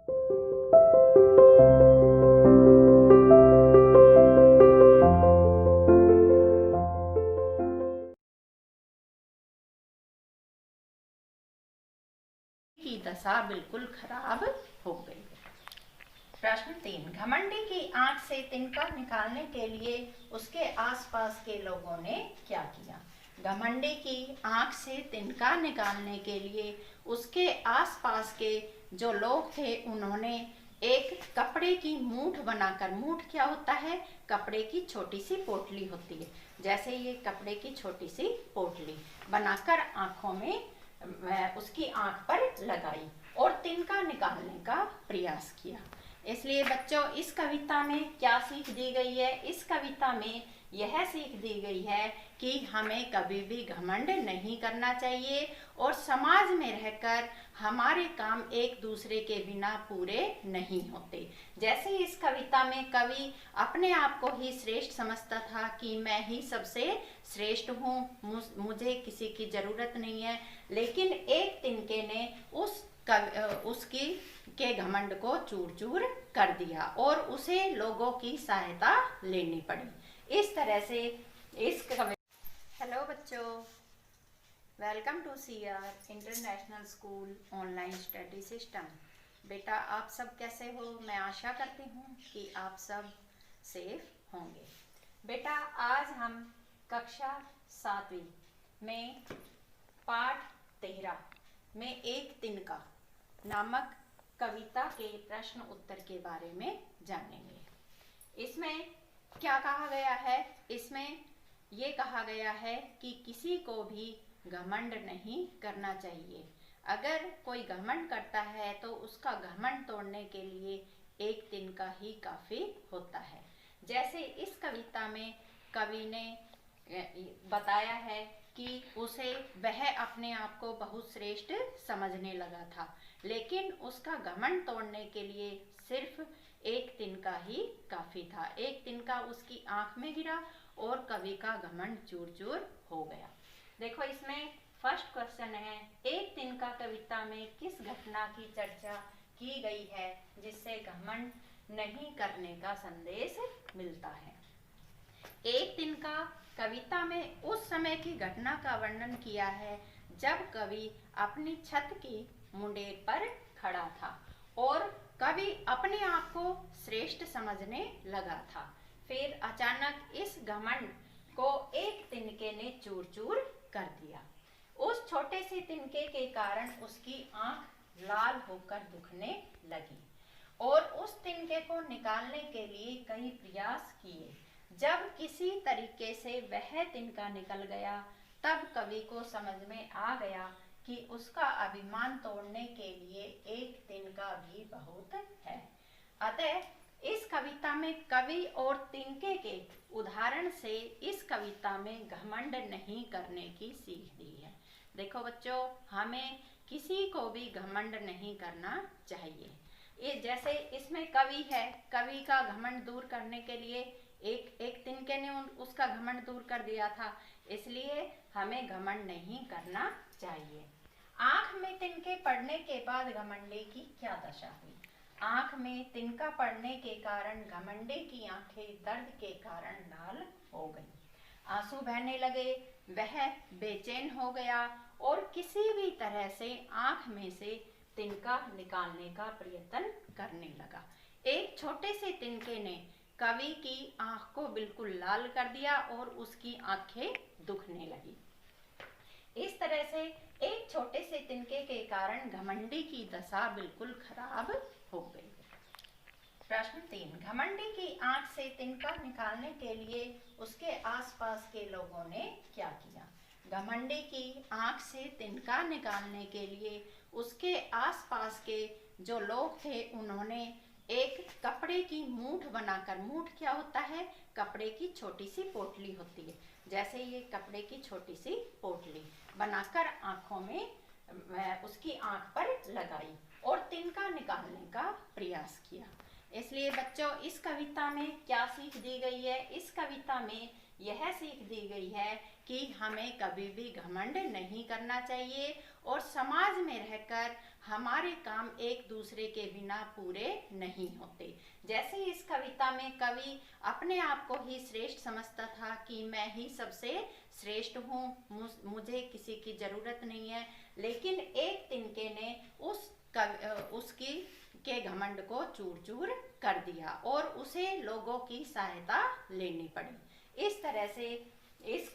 की दशा बिल्कुल खराब हो गई। प्रश्न 3, घमंडी की आंख से तिनका निकालने के लिए उसके आसपास के लोगों ने क्या किया? घमंडी की आंख से तिनका निकालने के लिए उसके आसपास के जो लोग थे उन्होंने एक कपड़े की मूठ बनाकर, मूठ क्या होता है? कपड़े की छोटी सी पोटली होती है, जैसे ये कपड़े की छोटी सी पोटली बनाकर आंखों में उसकी आंख पर लगाई और तिनका निकालने का प्रयास किया। इसलिए बच्चों, इस कविता में क्या सीख दी गई है? इस कविता में यह सीख दी गई है कि हमें कभी भी घमंड नहीं करना चाहिए और समाज में रहकर हमारे काम एक दूसरे के बिना पूरे नहीं होते। जैसे इस कविता में कवि अपने आप को ही श्रेष्ठ समझता था कि मैं ही सबसे श्रेष्ठ हूँ, मुझे किसी की जरूरत नहीं है, लेकिन एक तिनके ने उसकी के घमंड को चूर चूर कर दिया और उसे लोगों की सहायता लेनी पड़ी। इस तरह से इस हेलो बच्चों, welcome to CR international school online study system. बेटा, आप सब कैसे हो? मैं आशा करती हूँ कि आप सब सेफ होंगे। बेटा, आज हम कक्षा 7वीं में पाठ 13 में एक तिनका नामक कविता के प्रश्न उत्तर के बारे में जानेंगे। इसमें क्या कहा गया है? इसमें ये कहा गया है कि किसी को भी घमंड नहीं करना चाहिए। अगर कोई घमंड करता है तो उसका घमंड तोड़ने के लिए एक तिनका ही काफी होता है। जैसे इस कविता में कवि ने बताया है कि वह अपने आप को बहुत श्रेष्ठ समझने लगा था, लेकिन उसका घमंड तोड़ने के लिए सिर्फ एक तिनका ही काफी था। एक तिनका उसकी आंख में गिरा और कवि का घमंड चूर चूर हो गया। देखो, इसमें फर्स्ट क्वेश्चन है, एक तिनका कविता में किस घटना की चर्चा की गई है जिससे घमंड नहीं करने का संदेश मिलता है? एक तिनका कविता में उस समय की घटना का वर्णन किया है जब कवि अपनी छत की मुंडेर पर खड़ा था और कवि अपने आप को श्रेष्ठ समझने लगा था। फिर अचानक इस घमंड को एक तिनके ने चूर चूर कर दिया। उस छोटे से तिनके के कारण उसकी आंख लाल होकर दुखने लगी और उस तिनके को निकालने के लिए कई प्रयास किए। जब किसी तरीके से वह तिनका निकल गया, तब कवि को समझ में आ गया कि उसका अभिमान तोड़ने के लिए एक तिनका भी बहुत है। अतः इस कविता में कवि और तिनके के उदाहरण से इस कविता में घमंड नहीं करने की सीख दी है। देखो बच्चों, हमें किसी को भी घमंड नहीं करना चाहिए। जैसे इसमें कवि है, कवि का घमंड दूर करने के लिए एक तिनके ने उसका घमंड दूर कर दिया था, इसलिए हमें घमंड नहीं करना चाहिए। आंख में तिनके पड़ने के बाद घमंडी की क्या दशा हुई? आंख में तिनका पड़ने के कारण घमंडी की आंखें दर्द के कारण लाल हो गईं। आंसू बहने लगे, वह बेचैन हो गया और किसी भी तरह से आंख में से तिनका निकालने का प्रयत्न करने लगा। एक छोटे से तिनके ने कवि की आंख को बिल्कुल लाल कर दिया और उसकी आंखें दुखने लगी। इस तरह से एक छोटे से तिनके के कारण घमंडी की दशा बिल्कुल खराब हो गई। प्रश्न 3, घमंडी की आंख से तिनका निकालने के लिए उसके आसपास के लोगों ने क्या किया? घमंडी की आंख से तिनका निकालने के लिए उसके आसपास के जो लोग थे उन्होंने एक कपड़े की मूठ बनाकर, मूठ क्या होता है? कपड़े की छोटी सी पोटली होती है, जैसे ये कपड़े की छोटी सी पोटली बनाकर आंखों में उसकी आंख पर लगाई और तिनका निकालने का प्रयास किया। इसलिए बच्चों, इस कविता में क्या सीख दी गई है? इस कविता में यह सीख दी गई है कि हमें कभी भी घमंड नहीं करना चाहिए और समाज में रहकर हमारे काम एक दूसरे के बिना पूरे नहीं होते। जैसे इस कविता में कवि अपने आप को ही श्रेष्ठ समझता था कि मैं ही सबसे श्रेष्ठ हूँ, मुझे किसी की जरूरत नहीं है, लेकिन एक तिनके ने उसकी के घमंड को चूर चूर कर दिया और उसे लोगों की सहायता लेनी पड़ी। इस तरह से इस